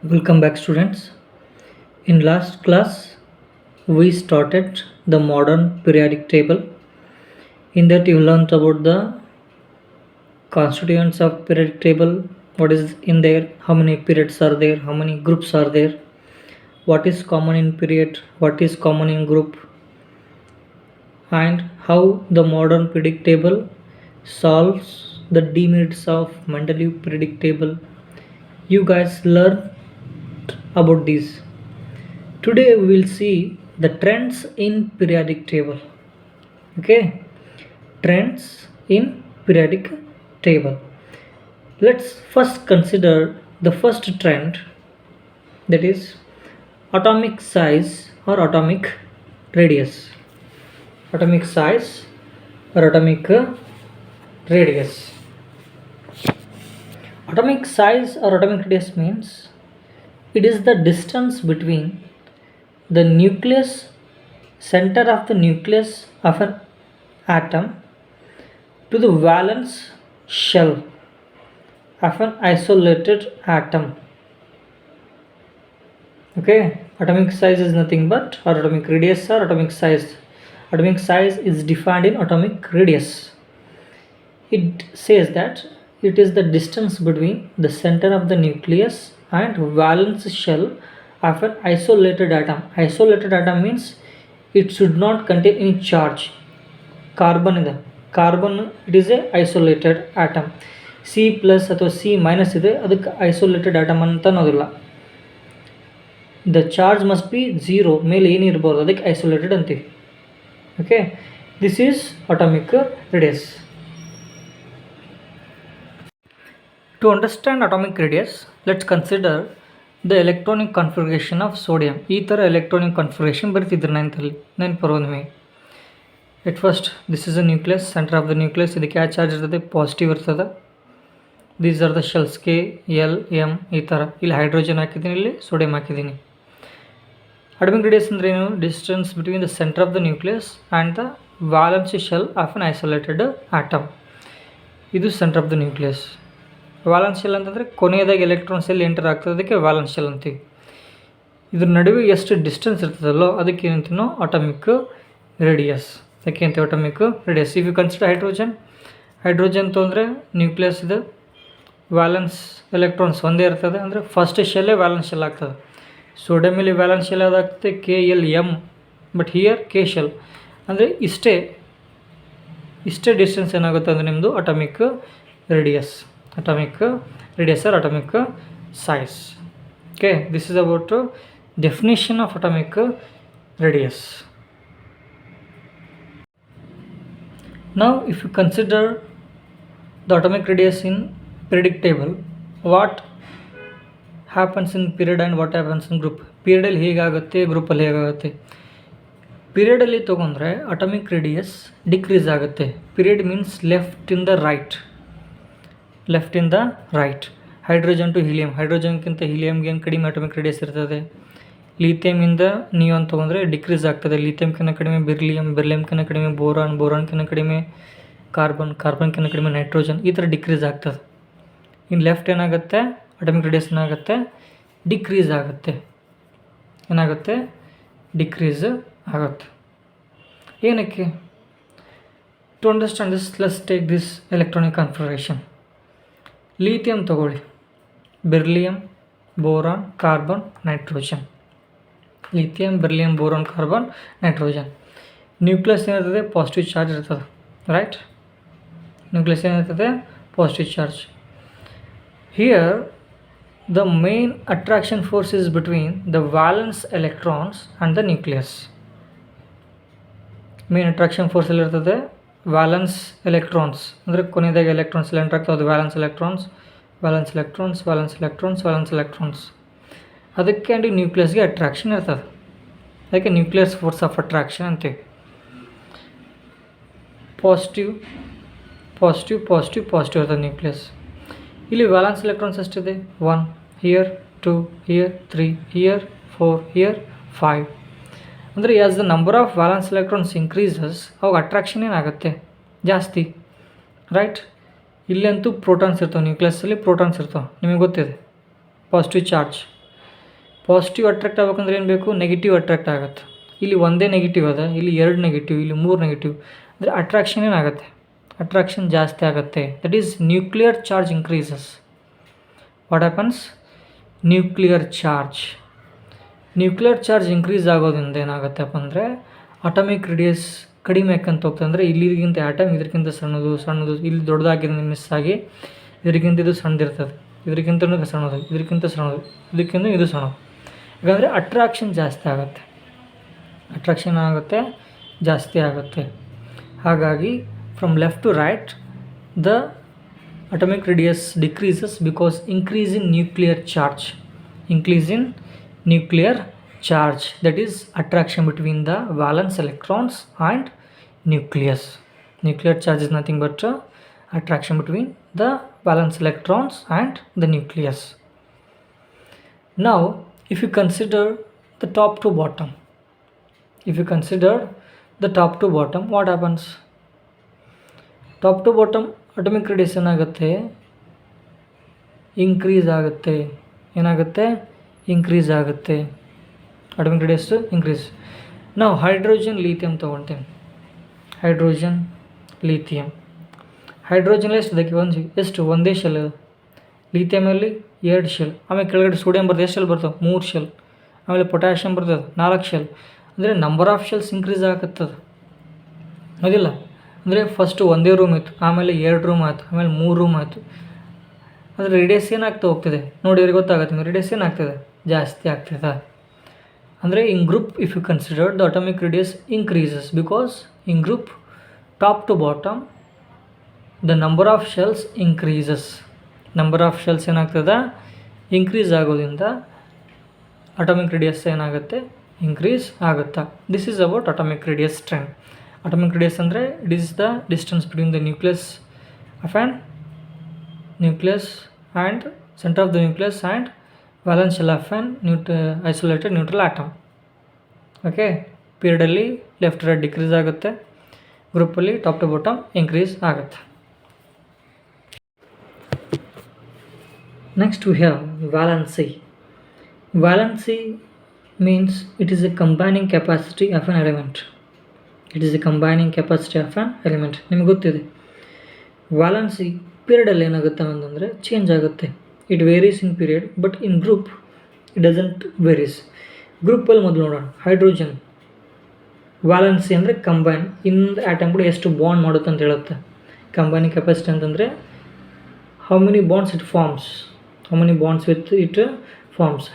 Welcome back, students. In last class, we started the modern periodic table. In that, you learned about the constituents of periodic table, what is in there, how many periods are there, how many groups are there, what is common in period, what is common in group, and how the modern periodic table solves the demerits of Mendeleev periodic table. You guys learned about this. Today we will see the trends in periodic table. Okay, trends in periodic table. Let's first consider the first trend, that is atomic size or atomic radius. Atomic size or atomic radius. Atomic size or atomic radius means it is the distance between the nucleus, center of the nucleus of an atom to the valence shell of an isolated atom. Okay, atomic size is nothing but, or atomic radius or atomic size. Atomic size is defined in atomic radius. It says that it is the distance between the center of the nucleus and valence shell of an isolated atom. Isolated atom means it should not contain any charge. Carbon it is a isolated atom. C plus ಅಥವಾ C minus ಇದೆ, ಅದಕ್ಕೆ isolated atom ಅಂತ ಅನ್ನೋದಿಲ್ಲ. The charge must be zero, ಮೇಲೆ ಏನಿರ್ಬೋದು ಅದಕ್ಕೆ isolated ಅಂತೀವಿ. Okay, this is atomic radius. To understand atomic radius, let's consider the electronic configuration of sodium. ಈ ಥರ ಎಲೆಕ್ಟ್ರಾನಿಕ್ ಕಾನ್ಫಿಗರೇಷನ್ ಬರ್ತಿದ್ರು ನೆನಪಲ್ಲಿ, ನೆನಪು ನಿಮಗೆ. At first this is a nucleus, centre of the nucleus. ಇದಕ್ಕೆ ಯಾವ ಚಾರ್ಜ್ ಇರ್ತದೆ? ಪಾಸಿಟಿವ್ ಇರ್ತದೆ. These are the shells K L M ಈ ಥರ. ಇಲ್ಲಿ ಹೈಡ್ರೋಜನ್ ಹಾಕಿದ್ದೀನಿ, ಇಲ್ಲಿ ಸೋಡಿಯಂ ಹಾಕಿದ್ದೀನಿ. ಅಟಾಮಿಕ್ ರೇಡಿಯಸ್ ಅಂದರೆ ಏನು? Distance between the centre of the nucleus and the valence shell of an isolated atom. ಇದು centre of the nucleus. Valence shell ಅಂತಂದರೆ ಕೊನೆಯದಾಗಿ ಎಲೆಕ್ಟ್ರಾನ್ಸ್ ಎಲ್ಲಿ ಎಂಟರ್ ಆಗ್ತದೆ, ಅದಕ್ಕೆ ವ್ಯಾಲೆನ್ಸ್ ಶೆಲ್ ಅಂತೀವಿ. ಇದ್ರ ನಡುವೆ ಎಷ್ಟು ಡಿಸ್ಟೆನ್ಸ್ ಇರ್ತದಲ್ಲೋ ಅದಕ್ಕೆ ಏನಂತೀವಿ ನಾವು? Atomic radius. ಯಾಕೆ ಅಂತ atomic radius. If you consider hydrogen ತೊಂದರೆ ನ್ಯೂಕ್ಲಿಯಸ್ ಇದೆ, ವ್ಯಾಲೆನ್ಸ್ ಎಲೆಕ್ಟ್ರಾನ್ಸ್ ಒಂದೇ ಇರ್ತದೆ, ಅಂದರೆ ಫಸ್ಟ್ ಶೆಲ್ಲೇ ವ್ಯಾಲೆನ್ಸ್ ಶೆಲ್ ಆಗ್ತದೆ. ಸೋಡಿಯಮಲ್ಲಿ ವ್ಯಾಲೆನ್ಸ್ ಶೆಲ್ ಯಾವ್ದಾಗ್ತದೆ? K L M, but here K shell. ಅಂದರೆ ಇಷ್ಟೇ ಡಿಸ್ಟೆನ್ಸ್ ಏನಾಗುತ್ತೆ ಅಂದರೆ ನಿಮ್ಮದು atomic radius. Atomic radius are atomic size. Okay, this is about definition of atomic radius. Now if you consider the atomic radius in periodic table, what happens in period and what happens in group? ಪೀರಿಯಡಲ್ಲಿ ಹೇಗಾಗುತ್ತೆ, ಗ್ರೂಪಲ್ಲಿ ಹೇಗಾಗುತ್ತೆ? ಪೀರಿಯಡಲ್ಲಿ ತೊಗೊಂಡ್ರೆ atomic radius decrease ಆಗುತ್ತೆ. Period means left in the right. Hydrogen to helium, ಹೈಡ್ರೋಜನ್ಗಿಂತ ಹೀಲಿಯಮ್ಗೆ ಏನು ಕಡಿಮೆ ಅಟಾಮಿಕ್ ರೇಡಿಯಸ್ ಇರ್ತದೆ. ಲಿಥಿಯಮಿಂದ ನಿಯಾನ್ ತೊಗೊಂಡ್ರೆ ಡಿಕ್ರೀಸ್ ಆಗ್ತದೆ. ಲಿಥಿಯಮ್ಕಿಂತ ಕಡಿಮೆ ಬೆರಿಲಿಯಮ್ಕಿಂತ ಕಡಿಮೆ ಬೋರಾನ್ಕಿಂತ ಕಡಿಮೆ ಕಾರ್ಬನ್ಕಿಂತ ಕಡಿಮೆ ನೈಟ್ರೋಜನ್, ಈ ಥರ ಡಿಕ್ರೀಸ್ ಆಗ್ತದೆ. ಇನ್ನು ಲೆಫ್ಟ್ ಏನಾಗುತ್ತೆ? ಅಟಾಮಿಕ್ ರೇಡಿಯಸ್ ಡಿಕ್ರೀಸ್ ಆಗುತ್ತೆ. ಡಿಕ್ರೀಸ್ ಆಗುತ್ತೆ. ಏನಕ್ಕೆ? To understand this, let's take this electronic configuration. Lithium ತಗೊಳ್ಳಿ, beryllium, boron, carbon, nitrogen. Lithium, beryllium, boron, carbon, nitrogen. Nucleus ಏನಿರ್ತದೆ? ಪಾಸಿಟಿವ್ ಚಾರ್ಜ್ ಇರ್ತದೆ, ರೈಟ್? ನ್ಯೂಕ್ಲಿಯಸ್ ಏನಿರ್ತದೆ? Positive charge. Here the main attraction force is between the valence electrons and the nucleus. Main attraction force ಎಲ್ಲಿರ್ತದೆ? Valence electrons, ಅಂದರೆ ಕೊನೆಯದಾಗಿ electrons ಎಲ್ಲ enter ಆಗ್ತದೆ, ಅದು valence electrons. ಅದಕ್ಕೆ ಆ್ಯಂಡ್ ನ್ಯೂಕ್ಲಿಯಸ್ಗೆ ಅಟ್ರಾಕ್ಷನ್ ಇರ್ತದೆ. ಅದಕ್ಕೆ ನ್ಯೂಕ್ಲಿಯಸ್ ಫೋರ್ಸ್ ಆಫ್ ಅಟ್ರಾಕ್ಷನ್ ಅಂತೀವಿ. ಪಾಸಿಟಿವ್ ಇರ್ತದೆ ನ್ಯೂಕ್ಲಿಯಸ್. ಇಲ್ಲಿ ವ್ಯಾಲೆನ್ಸ್ ಎಲೆಕ್ಟ್ರಾನ್ಸ್ ಎಷ್ಟಿದೆ? 1 ಹಿಯರ್, 2 ಹಿಯರ್, 3 ಹಿಯರ್, 4 ಹಿಯರ್, 5. ಅಂದರೆ as the number of valence electrons increases, ಅವಾಗ ಅಟ್ರಾಕ್ಷನ್ ಏನಾಗುತ್ತೆ? ಜಾಸ್ತಿ, ರೈಟ್? ಇಲ್ಲಂತೂ ಪ್ರೋಟಾನ್ಸ್ ಇರ್ತವೆ, ನ್ಯೂಕ್ಲಿಯಸ್ಸಲ್ಲಿ ಪ್ರೋಟಾನ್ಸ್ ಇರ್ತವೆ, ನಿಮಗೆ ಗೊತ್ತಿದೆ. ಪಾಸಿಟಿವ್ ಚಾರ್ಜ್ ಪಾಸಿಟಿವ್ ಅಟ್ರಾಕ್ಟ್ ಆಗ್ಬೇಕಂದ್ರೆ ಏನು ಬೇಕು, ನೆಗೆಟಿವ್ ಅಟ್ರಾಕ್ಟ್ ಆಗುತ್ತೆ. ಇಲ್ಲಿ ಒಂದೇ ನೆಗೆಟಿವ್ ಅದ, ಇಲ್ಲಿ 2 ನೆಗೆಟಿವ್, ಇಲ್ಲಿ 3 ನೆಗೆಟಿವ್, ಅಂದರೆ ಅಟ್ರಾಕ್ಷನ್ ಏನಾಗುತ್ತೆ, ಅಟ್ರಾಕ್ಷನ್ ಜಾಸ್ತಿ ಆಗುತ್ತೆ. That is nuclear charge increases. What happens, nuclear charge increase ಆಗೋದ್ರಿಂದ ಏನಾಗುತ್ತಪ್ಪ ಅಂದರೆ ಅಟಾಮಿಕ್ ರೇಡಿಯಸ್ ಕಡಿಮೆ ಯಾಕಂತ ಹೋಗ್ತದೆ. ಅಂದರೆ ಇಲ್ಲಿಗಿಂತ ಆಟಮ್ ಇದಕ್ಕಿಂತ ಸಣ್ಣದು, ಇಲ್ಲಿ ದೊಡ್ಡದಾಗಿರೋದು ಮಿಸ್ ಆಗಿ ಇದಕ್ಕಿಂತ ಇದು ಸಣ್ಣದಿರ್ತದೆ, ಇದಕ್ಕಿಂತ ಸಣ್ಣದು, ಇದಕ್ಕಿಂತ ಇದು ಸಣ್ಣದು. ಯಾಕಂದರೆ ಅಟ್ರಾಕ್ಷನ್ ಜಾಸ್ತಿ ಆಗುತ್ತೆ. ಹಾಗಾಗಿ from left to right the atomic radius decreases because increase in nuclear charge, that is attraction between the valence electrons and nucleus. Nuclear charge is nothing but attraction between the valence electrons and the nucleus. Now if you consider the top to bottom, what happens? Top to bottom atomic radius ಏನಾಗುತ್ತೆ, increase ಆಗುತ್ತೆ. Atomic radius increase. ನಾವು hydrogen lithium ತೊಗೊಳ್ತೇವೆ. Hydrogen ಎಷ್ಟು ಒಂದೇ shell, ಲೀಥಿಯಮಲ್ಲಿ 2 shell, ಆಮೇಲೆ ಕೆಳಗಡೆ sodium ಬರ್ತದೆ, ಎಷ್ಟು shell ಬರ್ತವೆ, 3 ಶೆಲ್, ಆಮೇಲೆ ಪೊಟ್ಯಾಷಿಯಮ್ ಬರ್ತದೆ 4 ಶೆಲ್. ಅಂದರೆ ನಂಬರ್ ಆಫ್ ಶೆಲ್ಸ್ ಇನ್ಕ್ರೀಸ್ ಆಗತ್ತದ, ಹೌದಿಲ್ಲ? ಅಂದರೆ ಫಸ್ಟು ಒಂದೇ ರೂಮ್ ಇತ್ತು, ಆಮೇಲೆ 2 ರೂಮ್ ಆಯಿತು, ಆಮೇಲೆ 3 ರೂಮ್ ಆಯಿತು. ಅಂದರೆ ರೇಡಿಯಸ್ ಏನಾಗ್ತಾ ಹೋಗ್ತಿದೆ ನೋಡಿ, ಅವ್ರಿಗೆ ಗೊತ್ತಾಗುತ್ತೆ ರೇಡಿಯಸ್ ಏನಾಗ್ತದೆ, ಜಾಸ್ತಿ ಆಗ್ತದೆ. ಅಂದರೆ in group if you consider the atomic radius increases because in group top to bottom the number of shells increases. Number of shells ಏನಾಗ್ತದೆ, ಇನ್ಕ್ರೀಸ್ ಆಗೋದ್ರಿಂದ ಅಟಾಮಿಕ್ ರೇಡಿಯಸ್ ಏನಾಗುತ್ತೆ, ಇನ್ಕ್ರೀಸ್ ಆಗುತ್ತಾ. This is about atomic radius trend. Atomic radius ಅಂದರೆ it is the distance between the nucleus and center of the nucleus and valence shell of an isolated neutral atom. Okay, ಪೀರಿಯಡಲ್ಲಿ left right decrease ಆಗುತ್ತೆ, ಗ್ರೂಪಲ್ಲಿ top to bottom increase ಆಗುತ್ತೆ. Next we have valency. Valency means it is a combining capacity of an element. ನಿಮಗೆ ಗೊತ್ತಿದೆ valency ಪೀರಿಯಡಲ್ಲಿ ಏನಾಗುತ್ತೆ ಅಂತಂದರೆ change ಆಗುತ್ತೆ. It varies in period, but in group it doesn't varies. ಗ್ರೂಪಲ್ಲಿ ಮೊದಲು ನೋಡೋಣ. ಹೈಡ್ರೋಜನ್ ವ್ಯಾಲೆನ್ಸಿ ಅಂದರೆ ಕಂಬೈನ್, ಇನ್ನೊಂದು ಆಟಮ್ಗಳು ಎಷ್ಟು ಬಾಂಡ್ ಮಾಡುತ್ತೆ ಅಂತ ಹೇಳುತ್ತೆ. ಕಂಬೈನಿಂಗ್ ಕೆಪಾಸಿಟಿ ಅಂತಂದರೆ how many bonds it forms,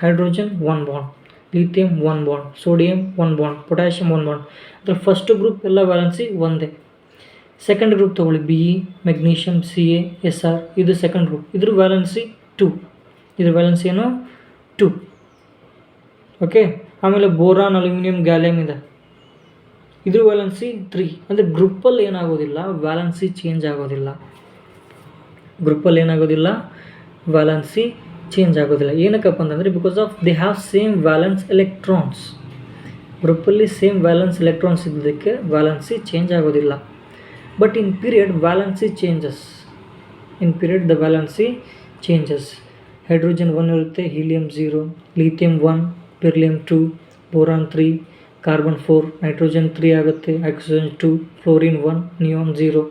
hydrogen 1 bond, lithium 1 bond, sodium 1 bond, potassium 1 bond. ಅಂದರೆ ಫಸ್ಟ್ ಗ್ರೂಪ್ ಎಲ್ಲ ವ್ಯಾಲೆನ್ಸಿ ಒಂದೇ. ಸೆಕೆಂಡ್ ಗ್ರೂಪ್ ತೊಗೊಳ್ಳಿ, BE, ಮೆಗ್ನೀಷಿಯಮ್, CA, SR, ಇದು ಸೆಕೆಂಡ್ ಗ್ರೂಪ್. ಇದ್ರ ವ್ಯಾಲೆನ್ಸಿ 2, ಇದ್ರ ವ್ಯಾಲೆನ್ಸಿ ಏನು 2. ಓಕೆ, ಆಮೇಲೆ ಬೋರಾನ್, ಅಲ್ಯೂಮಿನಿಯಂ, ಗ್ಯಾಲಿಯಮ್ ಇದೆ, ಇದ್ರ ವ್ಯಾಲೆನ್ಸಿ 3. ಅಂದರೆ ಗ್ರೂಪಲ್ಲಿ ಏನಾಗೋದಿಲ್ಲ, ವ್ಯಾಲೆನ್ಸಿ ಚೇಂಜ್ ಆಗೋದಿಲ್ಲ. ಏನಕ್ಕಪ್ಪ ಅಂತಂದರೆ because of they have same valence electrons. ಗ್ರೂಪಲ್ಲಿ ಸೇಮ್ ವ್ಯಾಲೆನ್ಸ್ ಎಲೆಕ್ಟ್ರಾನ್ಸ್ ಇದ್ದದಕ್ಕೆ ವ್ಯಾಲೆನ್ಸಿ ಚೇಂಜ್ ಆಗೋದಿಲ್ಲ. But in period valency changes. Hydrogen 1 ಇರುತ್ತೆ, helium 0, lithium 1, beryllium 2, boron 3, carbon 4, nitrogen 3 ಆಗುತ್ತೆ, ಆಕ್ಸಿಜನ್ 2, ಫ್ಲೋರಿನ್ 1, ನಿಯಾನ್ 0.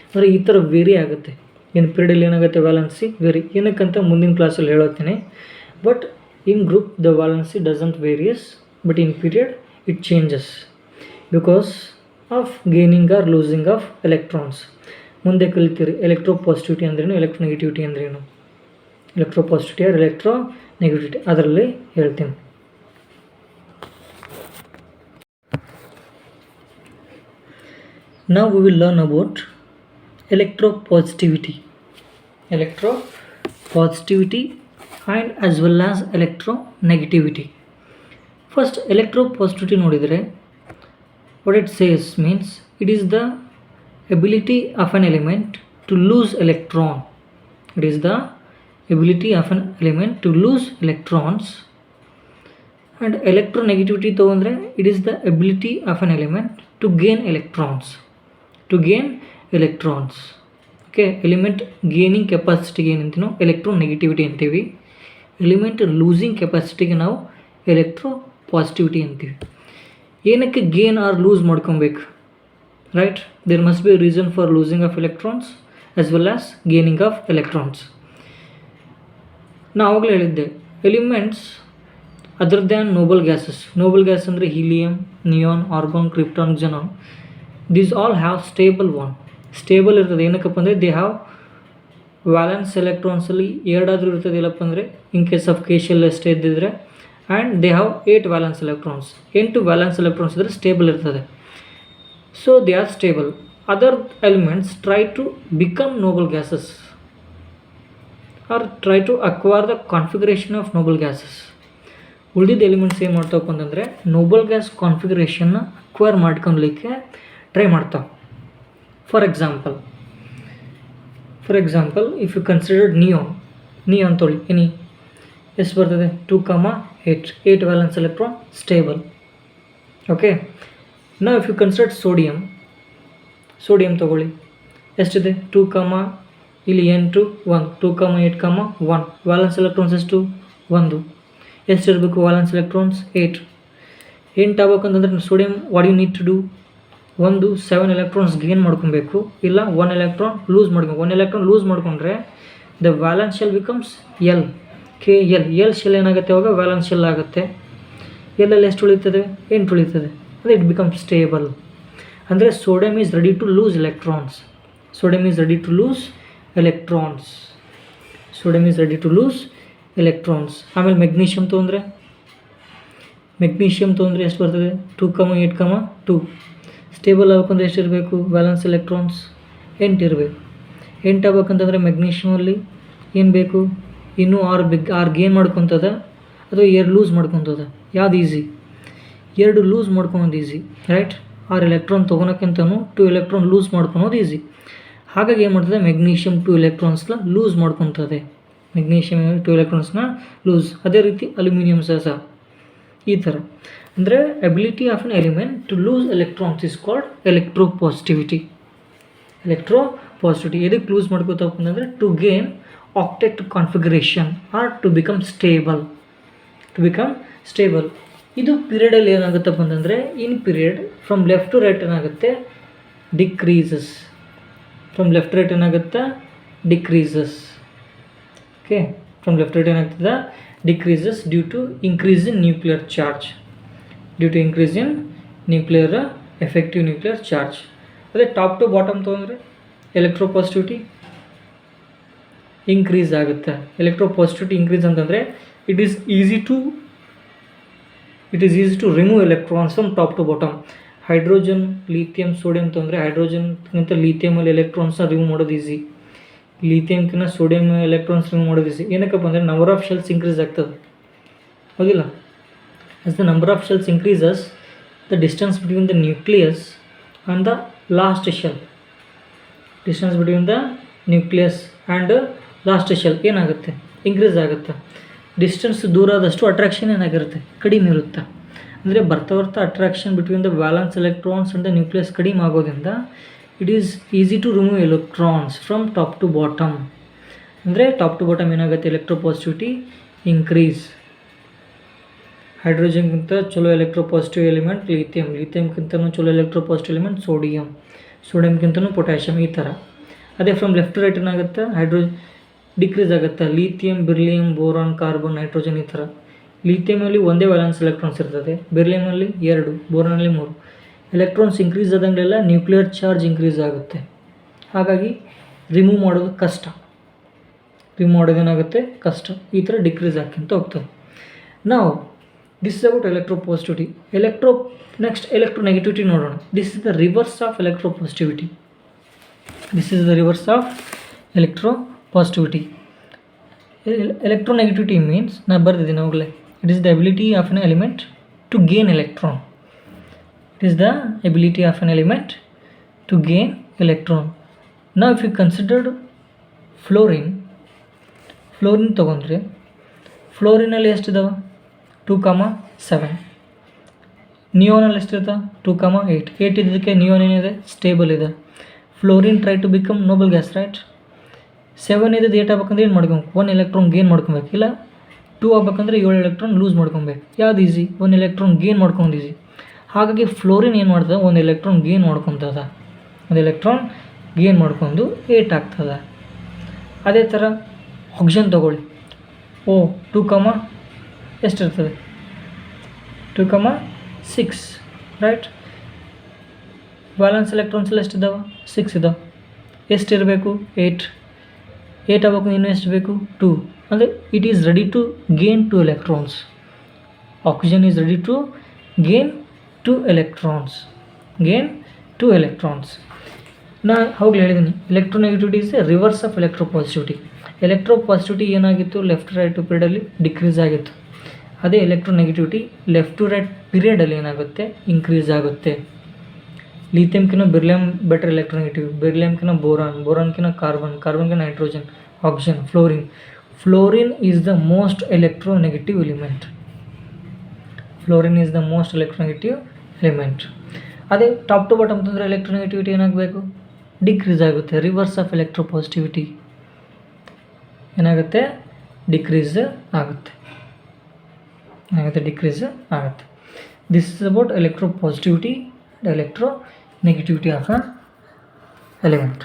ಅಂದರೆ ಈ ಥರ ವೇರಿ ಆಗುತ್ತೆ. ಇನ್ ಪೀರಿಯಡಲ್ಲಿ ಏನಾಗುತ್ತೆ, ವ್ಯಾಲೆನ್ಸಿ ವೇರಿ. ಏನಕ್ಕಂತ ಮುಂದಿನ ಕ್ಲಾಸಲ್ಲಿ ಹೇಳುತ್ತೀನಿ. But in group the valency doesn't varies, but in period it changes because of gaining or losing of electrons. ಮುಂದೆ ಕಲಿತೀರಿ ಎಲೆಕ್ಟ್ರೋಪಾಸಿಟಿವಿಟಿ ಅಂದ್ರೇನು, ಎಲೆಕ್ಟ್ರೋನೆಗೆಟಿವಿಟಿ ಅಂದ್ರೇನು, ಎಲೆಕ್ಟ್ರೋಪಾಸಿಟಿವಿಟಿ ಆರ್ ಎಲೆಕ್ಟ್ರೋನೆಗೆಟಿವಿಟಿ ಅದರಲ್ಲಿ ಹೇಳ್ತೀನಿ. Now we will learn about electropositivity and as well as electronegativity. First electropositivity ನೋಡಿದರೆ what it says means it is the ability of an element to lose electron. It is the ability of an element to lose electrons. And electronegativity ತೊಗೊಂಡ್ರೆ it is the ability of an element to gain electrons. ಓಕೆ, element gaining ಕೆಪಾಸಿಟಿಗೆ ಏನಂತೀವಿ ನಾವು electronegativity ಅಂತೀವಿ. Element losing ಕೆಪಾಸಿಟಿಗೆ ನಾವು electro positivity ಅಂತೀವಿ. ಏನಕ್ಕೆ gain or lose ಮಾಡ್ಕೊಬೇಕು, right? There must be reason for losing of electrons as well as gaining of electrons. ನಾ ಆವಾಗಲೇ ಹೇಳಿದ್ದೆ, elements other than noble gases. Noble gas ಅಂದರೆ helium, neon, argon, krypton, xenon. These all have stable bond. Stable ಇರ್ತದೆ. ಏನಕ್ಕಪ್ಪ ಅಂದರೆ they have valence ಎಲೆಕ್ಟ್ರಾನ್ಸಲ್ಲಿ ಎರಡಾದರೂ ಇರ್ತದೆ. ಇಲ್ಲಪ್ಪ ಅಂದರೆ ಇನ್ ಕೇಸ್ ಆಫ್ ಕೇಶಲ್ ಅಷ್ಟೇ ಇದ್ದಿದ್ರೆ, and they have 8 valence electrons. 8 valence electrons ಇದ್ದರೆ ಸ್ಟೇಬಲ್ ಇರ್ತದೆ. So they are stable. Other elements try to become noble gases or try to acquire the configuration of noble gases. ಉಳಿದಿದ್ದ elements ಏನು ಮಾಡ್ತಾವಪ್ಪ ಅಂತಂದರೆ noble gas ಕಾನ್ಫಿಗರೇಷನ್ನ acquire ಮಾಡ್ಕೊಳ್ಲಿಕ್ಕೆ try ಮಾಡ್ತಾವೆ. For example if you considered neon ತೊಳಿ, ಎಷ್ಟು ಬರ್ತದೆ? 2,8 ವ್ಯಾಲೆನ್ಸ್ ಎಲೆಕ್ಟ್ರಾನ್, ಸ್ಟೇಬಲ್. ಓಕೆ. ನಾವು ಇಫ್ ಯು ಕನ್ಸಿಡರ್ಡ್ ಸೋಡಿಯಂ ತೊಗೊಳ್ಳಿ, ಎಷ್ಟಿದೆ? 2, ಇಲ್ಲಿ N2 1, 2,8, 1 ವ್ಯಾಲೆನ್ಸ್ ಎಲೆಕ್ಟ್ರಾನ್ಸ್ ಎಷ್ಟು? 1. ಎಷ್ಟಿರಬೇಕು ವ್ಯಾಲೆನ್ಸ್ ಎಲೆಕ್ಟ್ರಾನ್ಸ್? 8. 8 ಆಗ್ಬೇಕಂತಂದ್ರೆ sodium what you need to do? 7 electrons gain ಮಾಡ್ಕೊಬೇಕು, ಇಲ್ಲ 1 ಎಲೆಕ್ಟ್ರಾನ್ ಲೂಸ್ ಮಾಡ್ಬೇಕು. 1 ಎಲೆಕ್ಟ್ರಾನ್ ಲೂಸ್ ಮಾಡ್ಕೊಂಡ್ರೆ the valence shell becomes L shell ಏನಾಗುತ್ತೆ? ಅವಾಗ ವ್ಯಾಲೆನ್ಸ್ ಶೆಲ್ ಆಗುತ್ತೆ. ಎಲ್ಲಲ್ಲಿ ಎಷ್ಟು ಉಳಿತದೆ? 8 ಉಳಿತದೆ. ಅಂದರೆ ಇಟ್ ಬಿಕಮ್ಸ್ ಸ್ಟೇಬಲ್. ಅಂದರೆ sodium is ready to lose electrons. ಆಮೇಲೆ ಮೆಗ್ನೀಷಿಯಮ್ ತೊಗೊಂಡ್ರೆ ಎಷ್ಟು ಬರ್ತದೆ? 2,8, 2. ಸ್ಟೇಬಲ್ ಆಗ್ಬೇಕಂದ್ರೆ ಎಷ್ಟಿರಬೇಕು? ವ್ಯಾಲೆನ್ಸ್ ಎಲೆಕ್ಟ್ರಾನ್ಸ್ 8 ಇರಬೇಕು. 8 ಆಗ್ಬೇಕಂತಂದರೆ ಮೆಗ್ನೀಷಿಯಮಲ್ಲಿ ಏನು ಬೇಕು? ಇನ್ನೂ ಆರ್ ಗೇನ್ ಮಾಡ್ಕೊತದ ಅಥವಾ 2 ಲೂಸ್ ಮಾಡ್ಕೊತದ? ಯಾವ್ದು ಈಸಿ? 2 ಲೂಸ್ ಮಾಡ್ಕೊಳೋದು ಈಸಿ, ರೈಟ್? 6 ಎಲೆಕ್ಟ್ರಾನ್ ತೊಗೊಳಕ್ಕಿಂತನೂ 2 ಎಲೆಕ್ಟ್ರಾನ್ ಲೂಸ್ ಮಾಡ್ಕೊಳೋದು ಈಸಿ. ಹಾಗಾಗಿ ಏನು ಮಾಡ್ತದೆ? ಮೆಗ್ನೀಷಿಯಮ್ 2 ಎಲೆಕ್ಟ್ರಾನ್ಸ್ನ ಲೂಸ್ ಮಾಡ್ಕೊತದೆ. ಅದೇ ರೀತಿ ಅಲ್ಯೂಮಿನಿಯಂ ಸಹ ಈ ಥರ. ಅಂದರೆ ability of an element to lose electrons is called electropositivity. ಎದಕ್ಕೆ ಲೂಸ್ ಮಾಡ್ಕೋತಪ್ಪ ಅಂತಂದರೆ to gain octet configuration or to become stable. ಇದು ಪೀರಿಯಡಲ್ಲಿ ಏನಾಗುತ್ತಪ್ಪ ಅಂತಂದರೆ in period from left to right ಏನಾಗುತ್ತೆ? Decreases. Okay, from left right ಏನಾಗ್ತದೆ? Decreases due to increase in nuclear charge. Effective nuclear charge. ಅದೇ ಟಾಪ್ ಟು ಬಾಟಮ್ ತೊಗೊಂಡ್ರೆ electropositivity increase ಆಗುತ್ತೆ. Electropositivity increase ಅಂತಂದರೆ it is easy to remove electrons from top to bottom. Hydrogen, lithium, sodium ತೊಂದರೆ ಹೈಡ್ರೋಜನ್ಗಿಂತ ಲಿಥಿಯಮಲ್ಲಿ ಎಲೆಕ್ಟ್ರಾನ್ಸ್ನ remove ಮಾಡೋದು easy. ಲಿಥಿಯಮ್ಕಿಂತ ಸೋಡಿಯಂ ಎಲೆಕ್ಟ್ರಾನ್ಸ್ ರಿಮೂವ್ ಮಾಡೋದು ಈಸಿ. ಏನಕ್ಕಪ್ಪ ಅಂದರೆ ನಂಬರ್ ಆಫ್ ಶೆಲ್ಸ್ ಇನ್ಕ್ರೀಸ್ ಆಗ್ತದೆ, ಹೌದಿಲ್ಲ? As the number of shells increases, the distance between the nucleus and the last shell ಏನಾಗುತ್ತೆ? ಇನ್ಕ್ರೀಸ್ ಆಗುತ್ತೆ. ಡಿಸ್ಟೆನ್ಸ್ ದೂರ ಆದಷ್ಟು ಅಟ್ರಾಕ್ಷನ್ ಏನಾಗಿರುತ್ತೆ? ಕಡಿಮೆ ಇರುತ್ತೆ. ಅಂದರೆ ಬರ್ತಾ attraction between the valence electrons and the nucleus ಕಡಿಮೆ ಆಗೋದ್ರಿಂದ it is easy to remove electrons from top to bottom. ಅಂದರೆ ಟಾಪ್ ಟು ಬಾಟಮ್ ಏನಾಗುತ್ತೆ? Electropositivity increase. ಹೈಡ್ರೋಜನ್ಗಿಂತ ಚಲೋ ಎಲೆಕ್ಟ್ರೋಪಾಸಿಟಿವ್ ಎಲಿಮೆಂಟ್ ಲಿಥಿಯಮ್ಗಿಂತನೂ ಚಲೋ ಎಲೆಕ್ಟ್ರೋಪಾಸಿಟಿವ್ ಎಲಿಮೆಂಟ್ ಸೋಡಿಯಮ್ಗಿಂತನೂ ಪೊಟ್ಯಾಷಿಯಮ್. ಈ ಥರ. ಅದೇ ಫ್ರಮ್ ಲೆಫ್ಟ್ ಟು ರೈಟ್ ಏನಾಗುತ್ತೆ? ಡಿಕ್ರೀಸ್ ಆಗುತ್ತೆ. Lithium, beryllium, boron, carbon, nitrogen ಈ ಥರ. ಲಿಥಿಯಮಲ್ಲಿ ಒಂದೇ ವ್ಯಾಲೆನ್ಸ್ ಎಲೆಕ್ಟ್ರಾನ್ಸ್ ಇರ್ತದೆ, ಬೆರಿಲಿಯಮಲ್ಲಿ 2, ಬೋರಾನಲ್ಲಿ 3. ಎಲೆಕ್ಟ್ರಾನ್ಸ್ ಇನ್ಕ್ರೀಸ್ ಆದಂಗೆಲ್ಲ ನ್ಯೂಕ್ಲಿಯರ್ ಚಾರ್ಜ್ ಇನ್ಕ್ರೀಸ್ ಆಗುತ್ತೆ. ಹಾಗಾಗಿ ರಿಮೂವ್ ಮಾಡೋದು ಕಷ್ಟ. ಈ ಥರ ಡಿಕ್ರೀಸ್ ಆಗ್ಕೊಂತ ಹೋಗ್ತದೆ. ನಾವು this is about electropositivity. Next electronegativity ನೋಡೋಣ. This is the reverse of electropositivity. Electronegativity means ನಾನು ಬರ್ದಿದ್ದೀನಿ ಅವಾಗಲೇ. It is the ability of an element to gain electron. Now if you considered fluorine ತೊಗೊಂಡ್ರೆ ಫ್ಲೋರಿನಲ್ಲಿ ಎಷ್ಟಿದಾವೆ? 2,7. ನಿಯೋನಲ್ಲಿ ಎಷ್ಟಿರ್ತಾವೆ? 2,8. 8 ಇದ್ದಕ್ಕೆ ನಿಯೋನ್ ಏನಿದೆ? ಸ್ಟೇಬಲ್ ಇದೆ. Fluorine try to become noble gas, right? 7 ಇದ್ದದ್ದು 8 ಆಗ್ಬೇಕಂದ್ರೆ ಏನು ಮಾಡ್ಕೊಬೇಕು? 1 ಎಲೆಕ್ಟ್ರಾನ್ ಗೇನ್ ಮಾಡ್ಕೊಬೇಕು, ಇಲ್ಲ 2 ಆಗಬೇಕಂದ್ರೆ 7 ಎಲೆಕ್ಟ್ರಾನ್ ಲೂಸ್ ಮಾಡ್ಕೊಬೇಕು. ಯಾವ್ದು ಈಸಿ? 1 ಎಲೆಕ್ಟ್ರಾನ್ ಗೇನ್ ಮಾಡ್ಕೊಂಡು ಈಸಿ. ಹಾಗಾಗಿ ಫ್ಲೋರಿನ್ ಏನು ಮಾಡ್ತದೆ? 1 ಎಲೆಕ್ಟ್ರಾನ್ ಗೇನ್ ಮಾಡ್ಕೊತದ. 1 ಎಲೆಕ್ಟ್ರಾನ್ ಗೇನ್ ಮಾಡ್ಕೊಂಡು 8 ಆಗ್ತದೆ. ಅದೇ ಥರ ಆಕ್ಸಿಜನ್ ತೊಗೊಳ್ಳಿ. 2, ಎಷ್ಟಿರ್ತದೆ? 2,6 ರೈಟ್. ವ್ಯಾಲೆನ್ಸ್ ಎಲೆಕ್ಟ್ರಾನ್ಸ್ ಎಲ್ಲ ಎಷ್ಟಿದ್ದಾವೆ? 6 ಇದ್ದಾವೆ. ಎಷ್ಟಿರಬೇಕು? 8 ಆಗಬೇಕು. ಇನ್ನೂ ಎಷ್ಟು ಬೇಕು? 2. ಅಂದರೆ it is ready to gain 2 electrons. Oxygen is ready to gain 2 electrons. ನಾನು ಅವಾಗಲೇ ಹೇಳಿದ್ದೀನಿ, electronegativity is a reverse of electropositivity. Electropositivity ಏನಾಗಿತ್ತು? ಲೆಫ್ಟ್ ರೈಟ್ ಪೀರಿಯಡಲ್ಲಿ ಡಿಕ್ರೀಸ್ ಆಗಿತ್ತು. ಅದೇ ಎಲೆಕ್ಟ್ರೋನೆಗೆಟಿವಿಟಿ ಲೆಫ್ಟ್ ಟು ರೈಟ್ ಪೀರಿಯಡಲ್ಲಿ ಏನಾಗುತ್ತೆ? ಇನ್ಕ್ರೀಸ್ ಆಗುತ್ತೆ. ಲಿಥಿಯಮ್ಕಿನ ಬೆರಿಲಿಯಮ್ ಬೆಟರ್ ಎಲೆಕ್ಟ್ರೋನೆಗೆಟಿವ್, ಬೆರಿಲಿಯಮ್ಕಿನ ಬೋರಾನ್ಕಿನ ಕಾರ್ಬನ್ಕಿನ nitrogen, oxygen, fluorine is the most electronegative element. ಅದೇ ಟಾಪ್ ಟು ಬಾಟಮ್ ಅಂತಂದರೆ ಎಲೆಕ್ಟ್ರೋನೆಗೆಟಿವಿಟಿ ಏನಾಗಬೇಕು? ಡಿಕ್ರೀಸ್ ಆಗುತ್ತೆ. ರಿವರ್ಸ್ ಆಫ್ ಎಲೆಕ್ಟ್ರೋಪಾಸಿಟಿವಿಟಿ ಏನಾಗುತ್ತೆ? ಡಿಕ್ರೀಸ್ ಆಗುತ್ತೆ. This is about electropositivity and electronegativity of an element.